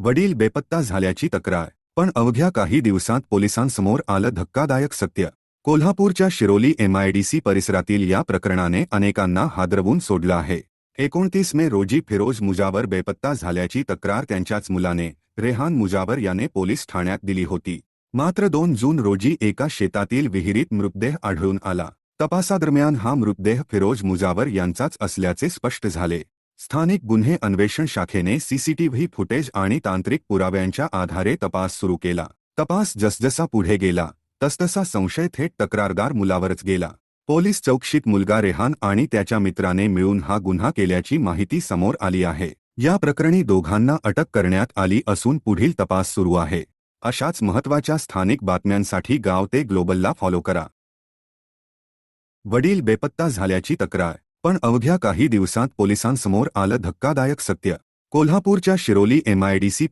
वडील बेपत्ता झाल्याची तक्रार, पण अवघ्या काही दिवसांत पोलिसांसमोर आलं धक्कादायक सत्य. कोल्हापूरच्या शिरोली एमआयडीसी परिसरातील या प्रकरणाने अनेकांना हादरवून सोडलं आहे. 29 मे रोजी फिरोज मुजावर बेपत्ता झाल्याची तक्रार त्यांच्याच मुलाने, रेहान मुजावर याने पोलीस ठाण्यात दिली होती. मात्र 2 जून रोजी एका शेतातील विहिरीत मृतदेह आढळून आला. तपासादरम्यान हा मृतदेह फिरोज मुजावर यांचाच असल्याचे स्पष्ट झाले. स्थानिक गुन्हे अन्वेषण शाखेने सीसीटीव्ही फुटेज आणि तांत्रिक पुराव्यांच्या आधारे तपास सुरू केला. तपास जसजसा पुढे गेला तसतसा संशय थेट तक्रारदार मुलावरच गेला. पोलीस चौकशीत मुलगा रेहान आणि त्याच्या मित्राने मिळून हा गुन्हा केल्याची माहिती समोर आली आहे. या प्रकरणी दोघांना अटक करण्यात आली असून पुढील तपास सुरू आहे. अशाच महत्त्वाच्या स्थानिक बातम्यांसाठी गाव ते ग्लोबलला फॉलो करा. वडील बेपत्ता झाल्याची तक्रार, पण अवघ्या काही दिवसांत पोलिसांसमोर आलं धक्कादायक सत्य. कोल्हापूरच्या शिरोली एमआयडीसी